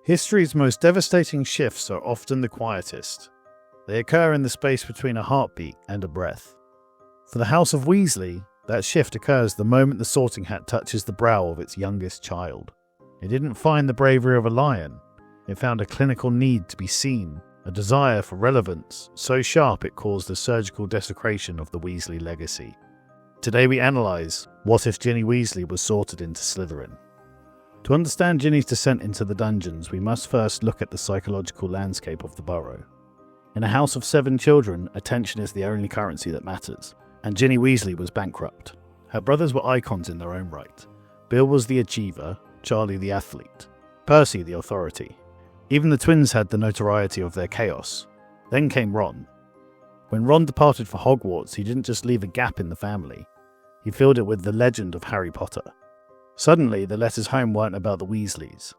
History's most devastating shifts are often the quietest. They occur in the space between a heartbeat and a breath. For the House of Weasley, that shift occurs the moment the Sorting Hat touches the brow of its youngest child. It didn't find the bravery of a lion. It found a clinical need to be seen, a desire for relevance so sharp it caused a surgical desecration of the Weasley legacy. Today we analyse, what if Ginny Weasley was sorted into Slytherin? To understand Ginny's descent into the dungeons, we must first look at the psychological landscape of the Burrow. In a house of 7 children, attention is the only currency that matters, and Ginny Weasley was bankrupt. Her brothers were icons in their own right. Bill was the achiever, Charlie the athlete, Percy the authority. Even the twins had the notoriety of their chaos. Then came Ron. When Ron departed for Hogwarts, he didn't just leave a gap in the family. He filled it with the legend of Harry Potter. Suddenly, the letters home weren't about the Weasleys.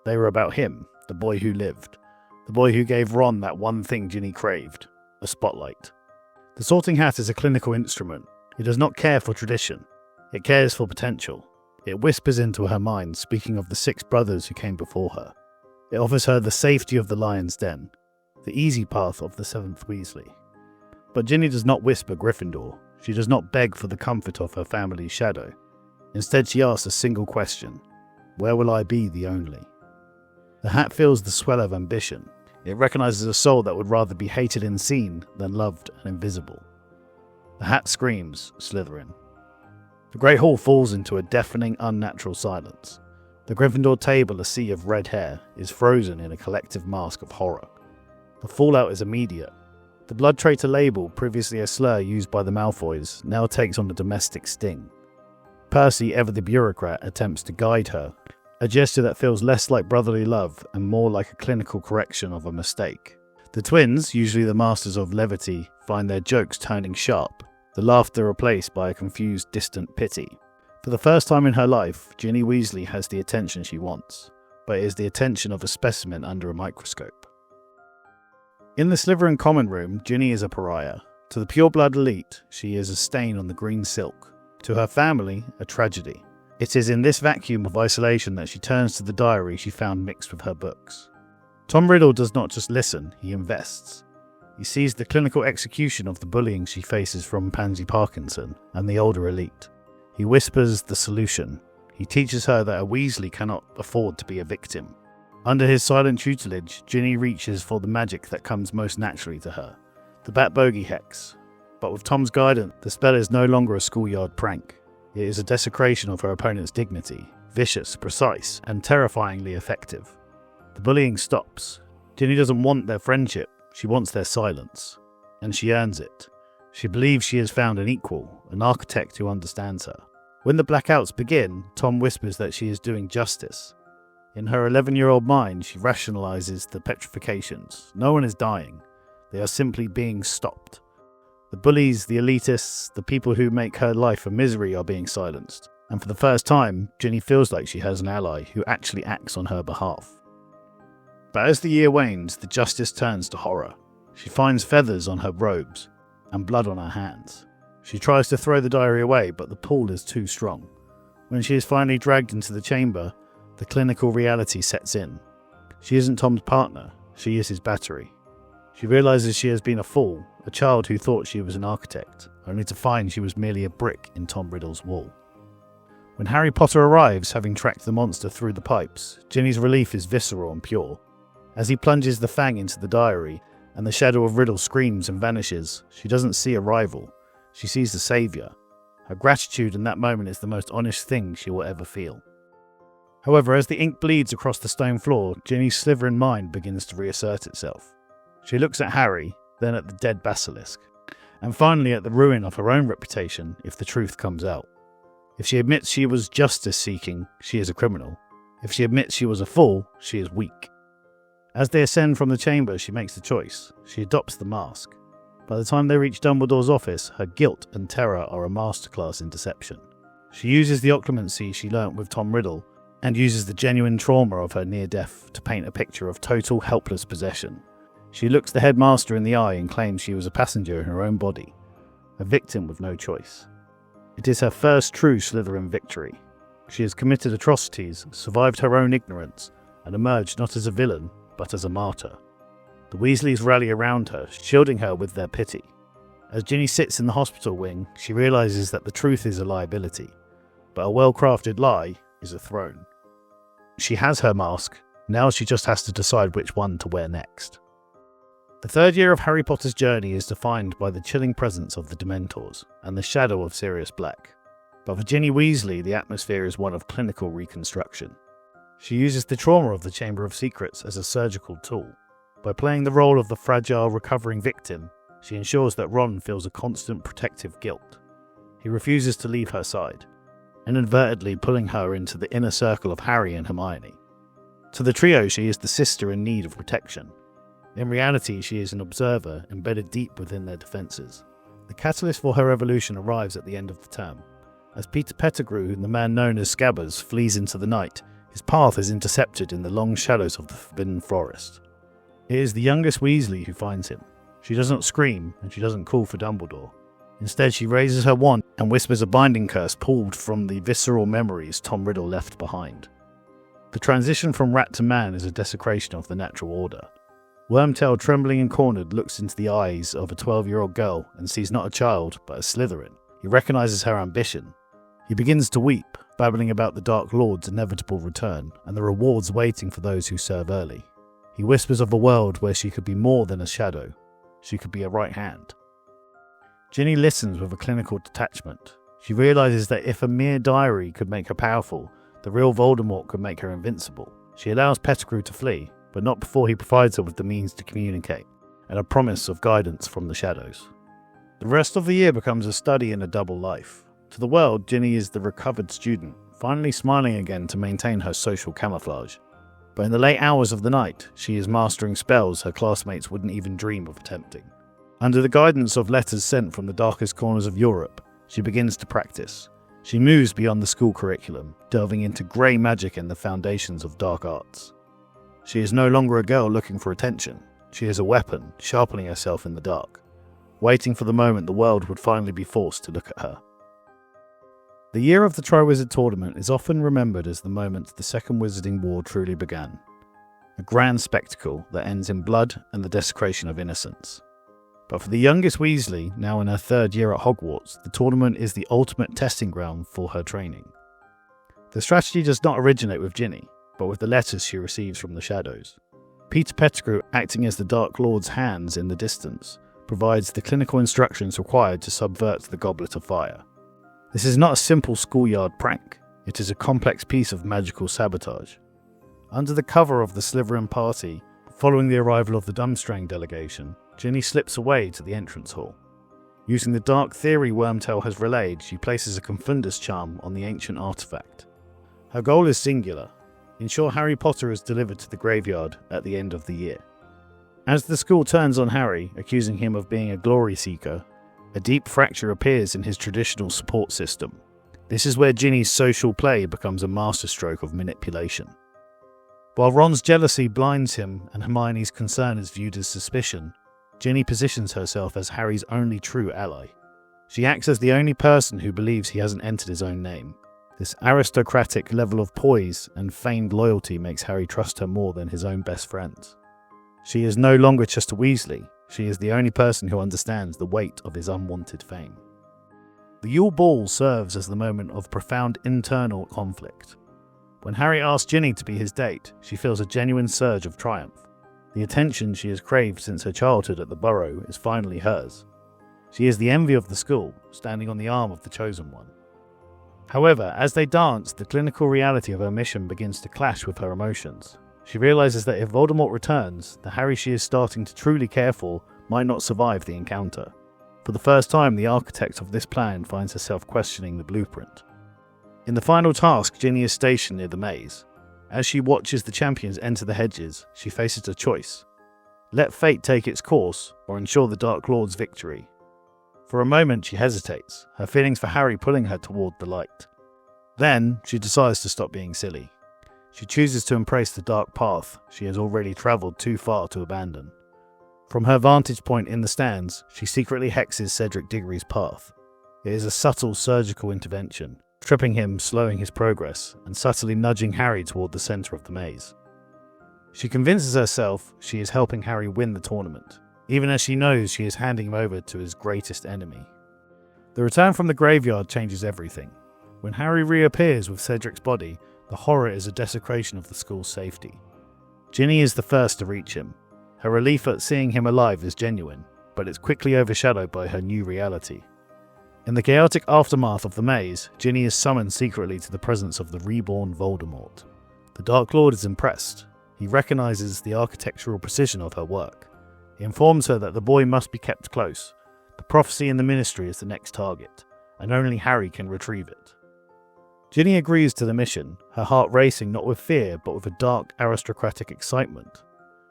They were about him, the boy who lived. The boy who gave Ron that one thing Ginny craved, a spotlight. The Sorting Hat is a clinical instrument. It does not care for tradition. It cares for potential. It whispers into her mind, speaking of the 6 brothers who came before her. It offers her the safety of the lion's den, the easy path of the 7th Weasley. But Ginny does not whisper Gryffindor. She does not beg for the comfort of her family's shadow. Instead, she asks a single question: where will I be the only? The hat feels the swell of ambition. It recognizes a soul that would rather be hated and seen than loved and invisible. The hat screams, Slytherin. The Great Hall falls into a deafening, unnatural silence. The Gryffindor table, a sea of red hair, is frozen in a collective mask of horror. The fallout is immediate. The blood traitor label, previously a slur used by the Malfoys, now takes on a domestic sting. Percy, ever the bureaucrat, attempts to guide her, a gesture that feels less like brotherly love and more like a clinical correction of a mistake. The twins, usually the masters of levity, find their jokes turning sharp, the laughter replaced by a confused, distant pity. For the first time in her life, Ginny Weasley has the attention she wants, but it is the attention of a specimen under a microscope. In the Slytherin common room, Ginny is a pariah. To the pureblood elite, she is a stain on the green silk. To her family, a tragedy. It is in this vacuum of isolation that she turns to the diary she found mixed with her books. Tom Riddle does not just listen, he invests. He sees the clinical execution of the bullying she faces from Pansy Parkinson and the older elite. He whispers the solution. He teaches her that a Weasley cannot afford to be a victim. Under his silent tutelage, Ginny reaches for the magic that comes most naturally to her, the Bat Bogey Hex. But with Tom's guidance, the spell is no longer a schoolyard prank. It is a desecration of her opponent's dignity, vicious, precise, and terrifyingly effective. The bullying stops. Ginny doesn't want their friendship, she wants their silence. And she earns it. She believes she has found an equal, an architect who understands her. When the blackouts begin, Tom whispers that she is doing justice. In her 11-year-old mind, she rationalizes the petrifications. No one is dying. They are simply being stopped. The bullies, the elitists, the people who make her life a misery are being silenced. And for the first time, Ginny feels like she has an ally who actually acts on her behalf. But as the year wanes, the justice turns to horror. She finds feathers on her robes and blood on her hands. She tries to throw the diary away, but the pull is too strong. When she is finally dragged into the chamber, the clinical reality sets in. She isn't Tom's partner, she is his battery. She realizes she has been a fool, a child who thought she was an architect, only to find she was merely a brick in Tom Riddle's wall. When Harry Potter arrives, having tracked the monster through the pipes, Ginny's relief is visceral and pure. As he plunges the fang into the diary, and the shadow of Riddle screams and vanishes, she doesn't see a rival, she sees the saviour. Her gratitude in that moment is the most honest thing she will ever feel. However, as the ink bleeds across the stone floor, Ginny's Slytherin mind begins to reassert itself. She looks at Harry, then at the dead basilisk, and finally at the ruin of her own reputation if the truth comes out. If she admits she was justice-seeking, she is a criminal. If she admits she was a fool, she is weak. As they ascend from the chamber, she makes the choice. She adopts the mask. By the time they reach Dumbledore's office, her guilt and terror are a masterclass in deception. She uses the occlumency she learnt with Tom Riddle, and uses the genuine trauma of her near-death to paint a picture of total helpless possession. She looks the headmaster in the eye and claims she was a passenger in her own body, a victim with no choice. It is her first true Slytherin victory. She has committed atrocities, survived her own ignorance, and emerge not as a villain, but as a martyr. The Weasleys rally around her, shielding her with their pity. As Ginny sits in the hospital wing, she realizes that the truth is a liability, but a well-crafted lie is a throne. She has her mask, now she just has to decide which one to wear next. The third year of Harry Potter's journey is defined by the chilling presence of the Dementors and the shadow of Sirius Black. But for Ginny Weasley, the atmosphere is one of clinical reconstruction. She uses the trauma of the Chamber of Secrets as a surgical tool. By playing the role of the fragile, recovering victim, she ensures that Ron feels a constant protective guilt. He refuses to leave her side, inadvertently pulling her into the inner circle of Harry and Hermione. To the trio, she is the sister in need of protection. In reality, she is an observer embedded deep within their defences. The catalyst for her evolution arrives at the end of the term. As Peter Pettigrew, the man known as Scabbers, flees into the night, his path is intercepted in the long shadows of the Forbidden Forest. It is the youngest Weasley who finds him. She doesn't scream, and she doesn't call for Dumbledore. Instead, she raises her wand and whispers a binding curse pulled from the visceral memories Tom Riddle left behind. The transition from rat to man is a desecration of the natural order. Wormtail, trembling and cornered, looks into the eyes of a 12-year-old girl and sees not a child, but a Slytherin. He recognizes her ambition. He begins to weep, babbling about the Dark Lord's inevitable return and the rewards waiting for those who serve early. He whispers of a world where she could be more than a shadow. She could be a right hand. Ginny listens with a clinical detachment. She realizes that if a mere diary could make her powerful, the real Voldemort could make her invincible. She allows Pettigrew to flee, but not before he provides her with the means to communicate, and a promise of guidance from the shadows. The rest of the year becomes a study in a double life. To the world, Ginny is the recovered student, finally smiling again to maintain her social camouflage. But in the late hours of the night, she is mastering spells her classmates wouldn't even dream of attempting. Under the guidance of letters sent from the darkest corners of Europe, she begins to practice. She moves beyond the school curriculum, delving into grey magic and the foundations of dark arts. She is no longer a girl looking for attention. She is a weapon, sharpening herself in the dark, waiting for the moment the world would finally be forced to look at her. The year of the Triwizard Tournament is often remembered as the moment the Second Wizarding War truly began. A grand spectacle that ends in blood and the desecration of innocence. But for the youngest Weasley, now in her third year at Hogwarts, the tournament is the ultimate testing ground for her training. The strategy does not originate with Ginny, but with the letters she receives from the shadows. Peter Pettigrew, acting as the Dark Lord's hands in the distance, provides the clinical instructions required to subvert the Goblet of Fire. This is not a simple schoolyard prank, it is a complex piece of magical sabotage. Under the cover of the Slytherin party, following the arrival of the Durmstrang delegation, Ginny slips away to the entrance hall. Using the dark theory Wormtail has relayed, she places a Confundus charm on the ancient artifact. Her goal is singular: ensure Harry Potter is delivered to the graveyard at the end of the year. As the school turns on Harry, accusing him of being a glory seeker, a deep fracture appears in his traditional support system. This is where Ginny's social play becomes a masterstroke of manipulation. While Ron's jealousy blinds him and Hermione's concern is viewed as suspicion, Ginny positions herself as Harry's only true ally. She acts as the only person who believes he hasn't entered his own name. This aristocratic level of poise and feigned loyalty makes Harry trust her more than his own best friends. She is no longer just a Weasley, she is the only person who understands the weight of his unwanted fame. The Yule Ball serves as the moment of profound internal conflict. When Harry asks Ginny to be his date, she feels a genuine surge of triumph. The attention she has craved since her childhood at the Burrow is finally hers. She is the envy of the school, standing on the arm of the chosen one. However, as they dance, the clinical reality of her mission begins to clash with her emotions. She realizes that if Voldemort returns, the Harry she is starting to truly care for might not survive the encounter. For the first time, the architect of this plan finds herself questioning the blueprint. In the final task, Ginny is stationed near the maze. As she watches the champions enter the hedges, she faces a choice. Let fate take its course, or ensure the Dark Lord's victory. For a moment she hesitates, her feelings for Harry pulling her toward the light. Then, she decides to stop being silly. She chooses to embrace the dark path she has already travelled too far to abandon. From her vantage point in the stands, she secretly hexes Cedric Diggory's path. It is a subtle surgical intervention, tripping him, slowing his progress, and subtly nudging Harry toward the centre of the maze. She convinces herself she is helping Harry win the tournament, even as she knows she is handing him over to his greatest enemy. The return from the graveyard changes everything. When Harry reappears with Cedric's body, the horror is a desecration of the school's safety. Ginny is the first to reach him. Her relief at seeing him alive is genuine, but it's quickly overshadowed by her new reality. In the chaotic aftermath of the maze, Ginny is summoned secretly to the presence of the reborn Voldemort. The Dark Lord is impressed. He recognizes the architectural precision of her work. He informs her that the boy must be kept close. The prophecy in the Ministry is the next target, and only Harry can retrieve it. Ginny agrees to the mission, her heart racing not with fear but with a dark aristocratic excitement.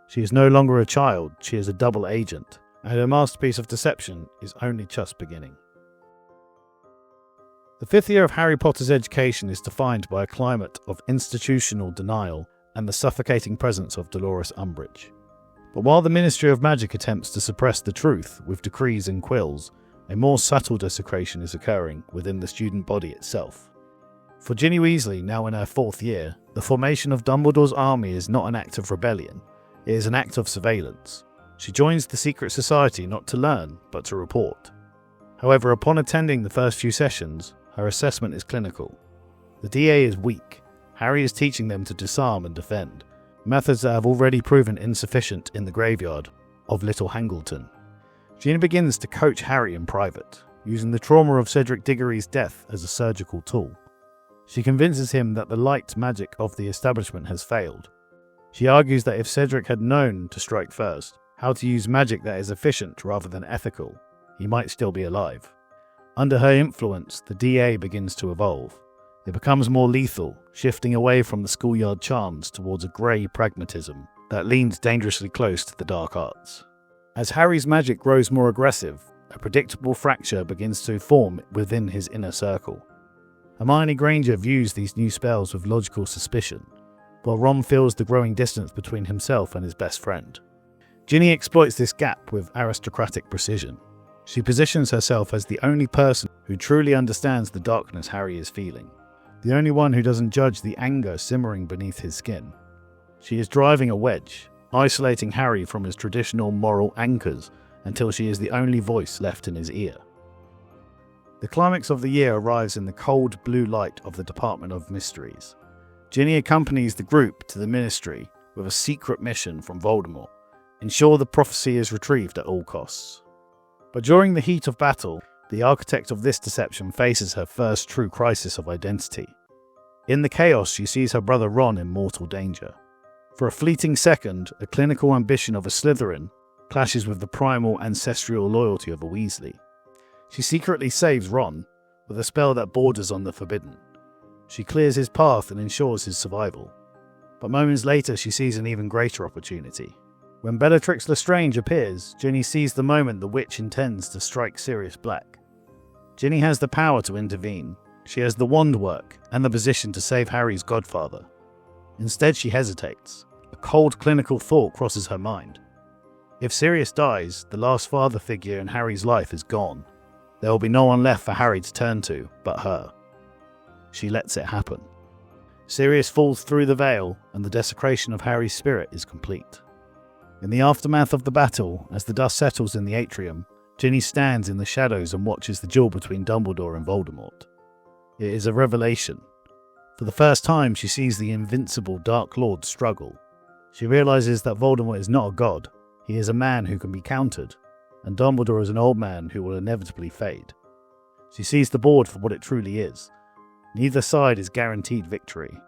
She is no longer a child, she is a double agent, and her masterpiece of deception is only just beginning. The 5th year of Harry Potter's education is defined by a climate of institutional denial and the suffocating presence of Dolores Umbridge. But while the Ministry of Magic attempts to suppress the truth with decrees and quills, a more subtle desecration is occurring within the student body itself. For Ginny Weasley, now in her 4th year, the formation of Dumbledore's army is not an act of rebellion, it is an act of surveillance. She joins the secret society not to learn, but to report. However, upon attending the first few sessions, her assessment is clinical. The DA is weak. Harry is teaching them to disarm and defend, methods that have already proven insufficient in the graveyard of Little Hangleton. Ginny begins to coach Harry in private, using the trauma of Cedric Diggory's death as a surgical tool. She convinces him that the light magic of the establishment has failed. She argues that if Cedric had known to strike first, how to use magic that is efficient rather than ethical, he might still be alive. Under her influence, the DA begins to evolve. It becomes more lethal, shifting away from the schoolyard charms towards a grey pragmatism that leans dangerously close to the dark arts. As Harry's magic grows more aggressive, a predictable fracture begins to form within his inner circle. Hermione Granger views these new spells with logical suspicion, while Ron feels the growing distance between himself and his best friend. Ginny exploits this gap with aristocratic precision. She positions herself as the only person who truly understands the darkness Harry is feeling, the only one who doesn't judge the anger simmering beneath his skin. She is driving a wedge, isolating Harry from his traditional moral anchors until she is the only voice left in his ear. The climax of the year arrives in the cold blue light of the Department of Mysteries. Ginny accompanies the group to the Ministry with a secret mission from Voldemort: ensure the prophecy is retrieved at all costs. But during the heat of battle, the architect of this deception faces her first true crisis of identity. In the chaos, she sees her brother Ron in mortal danger. For a fleeting second, a clinical ambition of a Slytherin clashes with the primal ancestral loyalty of a Weasley. She secretly saves Ron with a spell that borders on the forbidden. She clears his path and ensures his survival. But moments later, she sees an even greater opportunity. When Bellatrix Lestrange appears, Ginny sees the moment the witch intends to strike Sirius Black. Ginny has the power to intervene. She has the wand work and the position to save Harry's godfather. Instead, she hesitates. A cold clinical thought crosses her mind. If Sirius dies, the last father figure in Harry's life is gone. There will be no one left for Harry to turn to but her. She lets it happen. Sirius falls through the veil, and the desecration of Harry's spirit is complete. In the aftermath of the battle, as the dust settles in the atrium, Ginny stands in the shadows and watches the duel between Dumbledore and Voldemort. It is a revelation. For the first time, she sees the invincible Dark Lord struggle. She realizes that Voldemort is not a god, he is a man who can be countered, and Dumbledore is an old man who will inevitably fade. She sees the board for what it truly is. Neither side is guaranteed victory.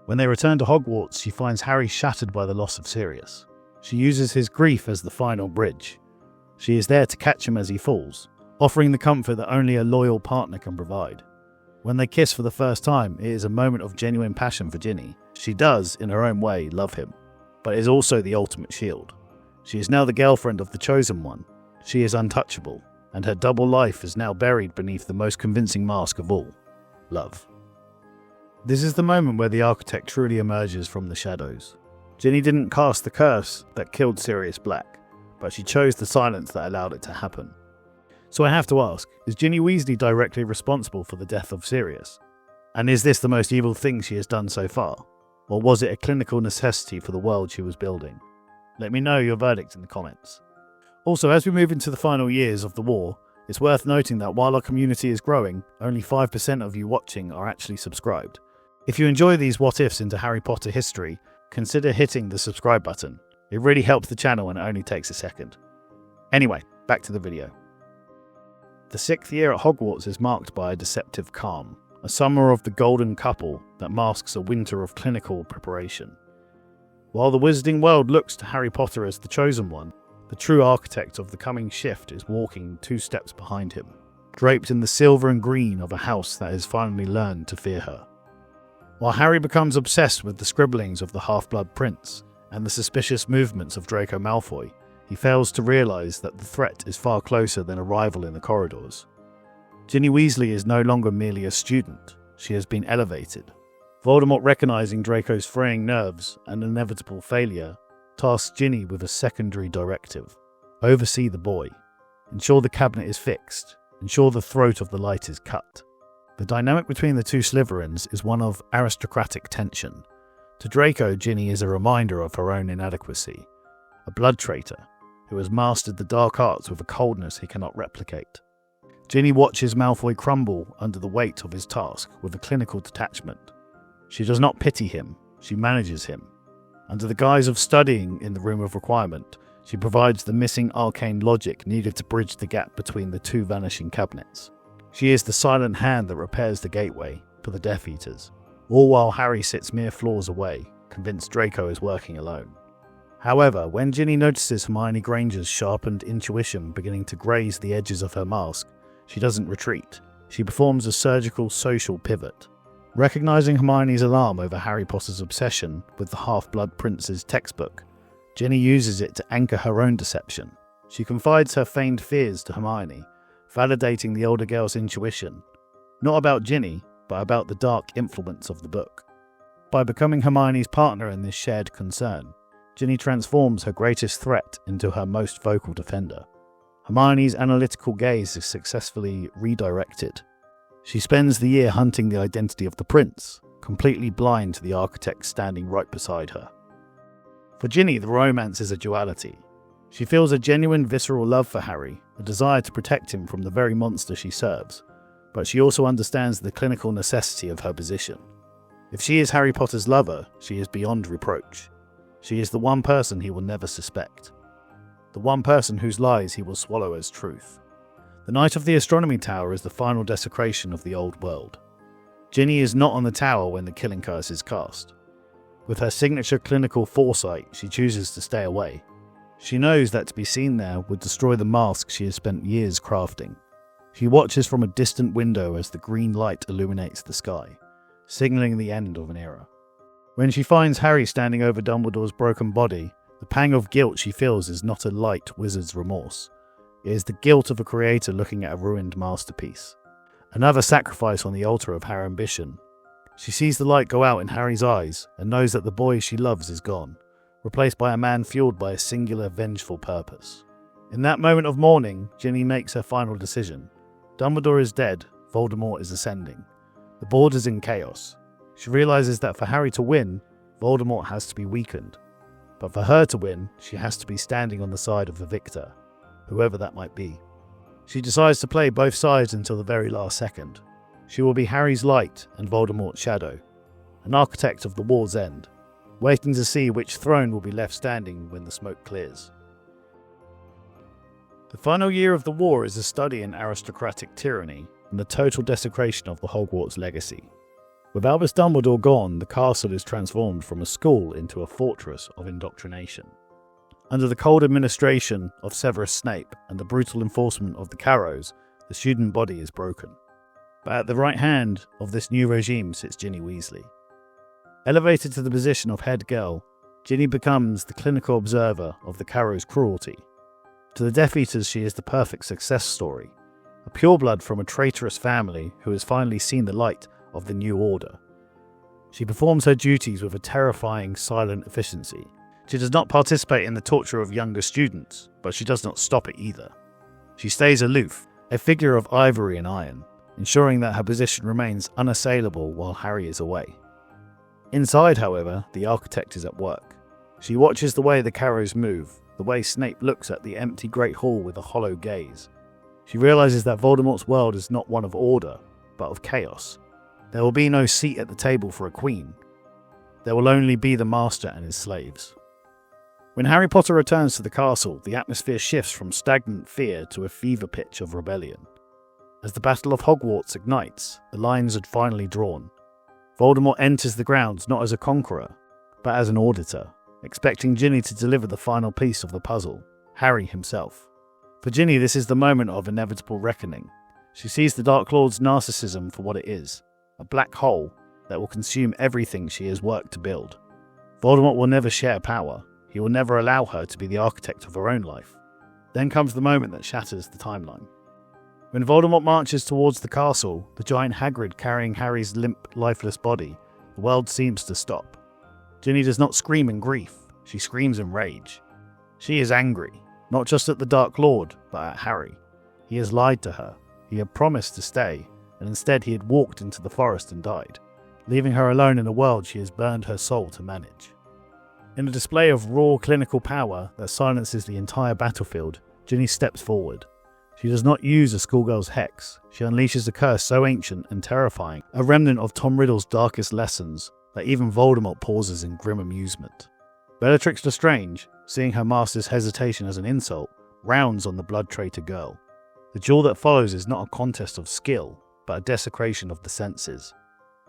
When they return to Hogwarts, she finds Harry shattered by the loss of Sirius. She uses his grief as the final bridge. She is there to catch him as he falls, offering the comfort that only a loyal partner can provide. When they kiss for the first time, it is a moment of genuine passion for Ginny. She does, in her own way, love him, but is also the ultimate shield. She is now the girlfriend of the Chosen One. She is untouchable, and her double life is now buried beneath the most convincing mask of all: love. This is the moment where the architect truly emerges from the shadows. Ginny didn't cast the curse that killed Sirius Black, but she chose the silence that allowed it to happen. So I have to ask, is Ginny Weasley directly responsible for the death of Sirius? And is this the most evil thing she has done so far? or was it a clinical necessity for the world she was building? Let me know your verdict in the comments. Also, as we move into the final years of the war, it's worth noting that while our community is growing, only 5% of you watching are actually subscribed. If you enjoy these what-ifs into Harry Potter history, consider hitting the subscribe button. It really helps the channel and it only takes a second. Anyway, back to the video. The 6th year at Hogwarts is marked by a deceptive calm, a summer of the golden couple that masks a winter of clinical preparation. While the wizarding world looks to Harry Potter as the chosen one, the true architect of the coming shift is walking 2 steps behind him, draped in the silver and green of a house that has finally learned to fear her. While Harry becomes obsessed with the scribblings of the Half-Blood Prince and the suspicious movements of Draco Malfoy, he fails to realise that the threat is far closer than a rival in the corridors. Ginny Weasley is no longer merely a student, she has been elevated. Voldemort, recognising Draco's fraying nerves and inevitable failure, tasks Ginny with a secondary directive: oversee the boy, ensure the cabinet is fixed, ensure the throat of the light is cut. The dynamic between the 2 Slytherins is one of aristocratic tension. To Draco, Ginny is a reminder of her own inadequacy, a blood traitor who has mastered the dark arts with a coldness he cannot replicate. Ginny watches Malfoy crumble under the weight of his task with a clinical detachment. She does not pity him, she manages him. Under the guise of studying in the Room of Requirement, she provides the missing arcane logic needed to bridge the gap between the 2 vanishing cabinets. She is the silent hand that repairs the gateway for the Death Eaters, all while Harry sits mere floors away, convinced Draco is working alone. However, when Ginny notices Hermione Granger's sharpened intuition beginning to graze the edges of her mask, she doesn't retreat. She performs a surgical social pivot. Recognising Hermione's alarm over Harry Potter's obsession with the Half-Blood Prince's textbook, Ginny uses it to anchor her own deception. She confides her feigned fears to Hermione, validating the older girl's intuition, not about Ginny, but about the dark influence of the book. By becoming Hermione's partner in this shared concern, Ginny transforms her greatest threat into her most vocal defender. Hermione's analytical gaze is successfully redirected. She spends the year hunting the identity of the prince, completely blind to the architect standing right beside her. For Ginny, the romance is a duality. She feels a genuine visceral love for Harry, a desire to protect him from the very monster she serves, but she also understands the clinical necessity of her position. If she is Harry Potter's lover, she is beyond reproach. She is the one person he will never suspect. The one person whose lies he will swallow as truth. The night of the Astronomy Tower is the final desecration of the old world. Ginny is not on the tower when the killing curse is cast. With her signature clinical foresight, she chooses to stay away. She knows that to be seen there would destroy the mask she has spent years crafting. She watches from a distant window as the green light illuminates the sky, signalling the end of an era. When she finds Harry standing over Dumbledore's broken body, the pang of guilt she feels is not a light wizard's remorse. It is the guilt of a creator looking at a ruined masterpiece. Another sacrifice on the altar of her ambition. She sees the light go out in Harry's eyes and knows that the boy she loves is gone, replaced by a man fueled by a singular vengeful purpose. In that moment of mourning, Ginny makes her final decision. Dumbledore is dead, Voldemort is ascending. The board is in chaos. She realises that for Harry to win, Voldemort has to be weakened. But for her to win, she has to be standing on the side of the victor, whoever that might be. She decides to play both sides until the very last second. She will be Harry's light and Voldemort's shadow, an architect of the war's end, waiting to see which throne will be left standing when the smoke clears. The final year of the war is a study in aristocratic tyranny and the total desecration of the Hogwarts legacy. With Albus Dumbledore gone, the castle is transformed from a school into a fortress of indoctrination. Under the cold administration of Severus Snape and the brutal enforcement of the Carrows, the student body is broken. But at the right hand of this new regime sits Ginny Weasley. Elevated to the position of head girl, Ginny becomes the clinical observer of the Carrows' cruelty. To the Death Eaters, she is the perfect success story, a pureblood from a traitorous family who has finally seen the light of the new order. She performs her duties with a terrifying, silent efficiency. She does not participate in the torture of younger students, but she does not stop it either. She stays aloof, a figure of ivory and iron, ensuring that her position remains unassailable while Harry is away. Inside, however, the architect is at work. She watches the way the Carrows move, the way Snape looks at the empty Great Hall with a hollow gaze. She realizes that Voldemort's world is not one of order, but of chaos. There will be no seat at the table for a queen. There will only be the master and his slaves. When Harry Potter returns to the castle, the atmosphere shifts from stagnant fear to a fever pitch of rebellion. As the Battle of Hogwarts ignites, the lines are finally drawn. Voldemort enters the grounds not as a conqueror, but as an auditor, expecting Ginny to deliver the final piece of the puzzle, Harry himself. For Ginny, this is the moment of inevitable reckoning. She sees the Dark Lord's narcissism for what it is, a black hole that will consume everything she has worked to build. Voldemort will never share power. He will never allow her to be the architect of her own life. Then comes the moment that shatters the timeline. When Voldemort marches towards the castle, the giant Hagrid carrying Harry's limp, lifeless body, the world seems to stop. Ginny does not scream in grief, she screams in rage. She is angry, not just at the Dark Lord, but at Harry. He has lied to her, he had promised to stay, and instead he had walked into the forest and died, leaving her alone in a world she has burned her soul to manage. In a display of raw clinical power that silences the entire battlefield, Ginny steps forward. She does not use a schoolgirl's hex, she unleashes a curse so ancient and terrifying, a remnant of Tom Riddle's darkest lessons, that even Voldemort pauses in grim amusement. Bellatrix Lestrange, seeing her master's hesitation as an insult, rounds on the blood traitor girl. The duel that follows is not a contest of skill, but a desecration of the senses.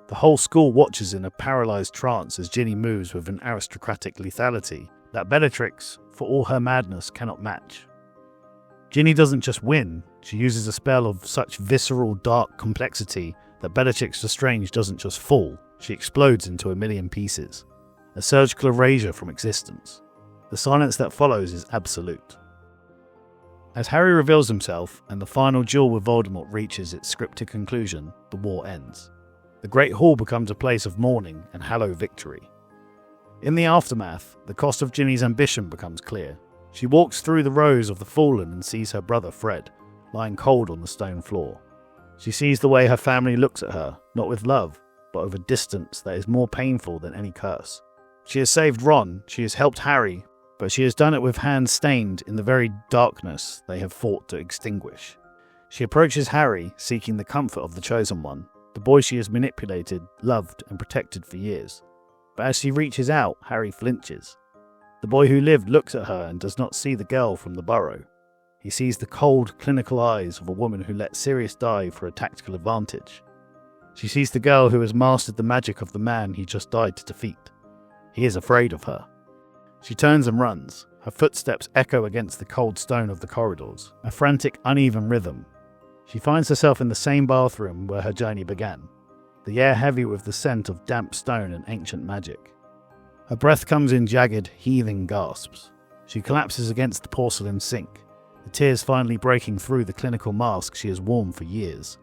The whole school watches in a paralysed trance as Ginny moves with an aristocratic lethality that Bellatrix, for all her madness, cannot match. Ginny doesn't just win, she uses a spell of such visceral, dark complexity that Bellatrix Lestrange doesn't just fall, she explodes into a million pieces. A surgical erasure from existence. The silence that follows is absolute. As Harry reveals himself and the final duel with Voldemort reaches its scripted conclusion, the war ends. The Great Hall becomes a place of mourning and hallowed victory. In the aftermath, the cost of Ginny's ambition becomes clear. She walks through the rows of the fallen and sees her brother Fred, lying cold on the stone floor. She sees the way her family looks at her, not with love, but with a distance that is more painful than any curse. She has saved Ron, she has helped Harry, but she has done it with hands stained in the very darkness they have fought to extinguish. She approaches Harry, seeking the comfort of the Chosen One, the boy she has manipulated, loved, and protected for years. But as she reaches out, Harry flinches. The boy who lived looks at her and does not see the girl from the burrow. He sees the cold, clinical eyes of a woman who let Sirius die for a tactical advantage. She sees the girl who has mastered the magic of the man he just died to defeat. He is afraid of her. She turns and runs. Her footsteps echo against the cold stone of the corridors, a frantic, uneven rhythm. She finds herself in the same bathroom where her journey began, the air heavy with the scent of damp stone and ancient magic. Her breath comes in jagged, heaving gasps. She collapses against the porcelain sink, the tears finally breaking through the clinical mask she has worn for years.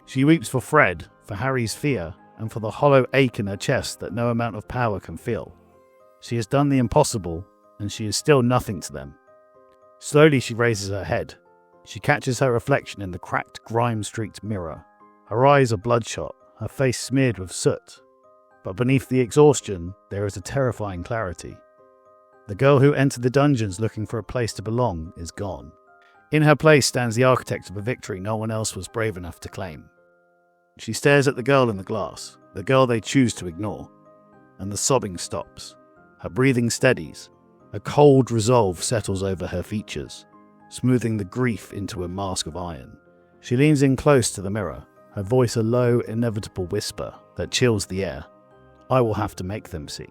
She weeps for Fred, for Harry's fear, and for the hollow ache in her chest that no amount of power can fill. She has done the impossible, and she is still nothing to them. Slowly she raises her head. She catches her reflection in the cracked, grime-streaked mirror. Her eyes are bloodshot, her face smeared with soot. But beneath the exhaustion, there is a terrifying clarity. The girl who entered the dungeons looking for a place to belong is gone. In her place stands the architect of a victory no one else was brave enough to claim. She stares at the girl in the glass, the girl they choose to ignore, and the sobbing stops. Her breathing steadies. A cold resolve settles over her features, smoothing the grief into a mask of iron. She leans in close to the mirror, her voice a low, inevitable whisper that chills the air. I will have to make them see.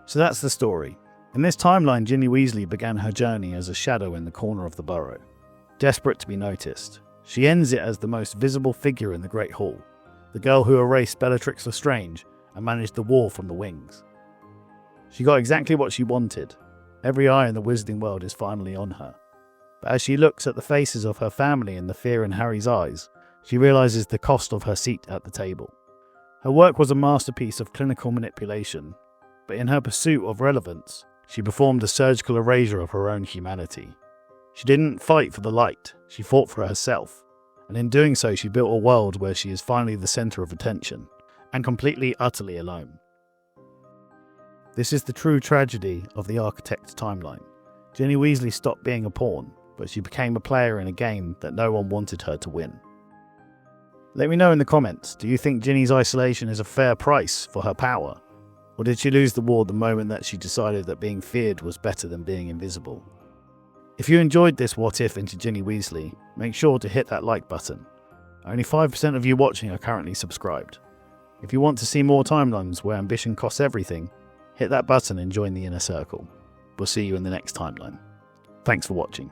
So that's the story. In this timeline, Ginny Weasley began her journey as a shadow in the corner of the burrow, desperate to be noticed. She ends it as the most visible figure in the Great Hall, the girl who erased Bellatrix Lestrange and managed the war from the wings. She got exactly what she wanted. Every eye in the wizarding world is finally on her. But as she looks at the faces of her family and the fear in Harry's eyes, she realizes the cost of her seat at the table. Her work was a masterpiece of clinical manipulation, but in her pursuit of relevance, she performed a surgical erasure of her own humanity. She didn't fight for the light, she fought for herself, and in doing so she built a world where she is finally the center of attention. and completely, utterly alone. This is the true tragedy of the Architect's timeline. Ginny Weasley stopped being a pawn, but she became a player in a game that no one wanted her to win. Let me know in the comments, do you think Ginny's isolation is a fair price for her power? Or did she lose the war the moment that she decided that being feared was better than being invisible? If you enjoyed this What If into Ginny Weasley, make sure to hit that like button. Only 5% of you watching are currently subscribed. If you want to see more timelines where ambition costs everything, hit that button and join the inner circle. We'll see you in the next timeline. Thanks for watching.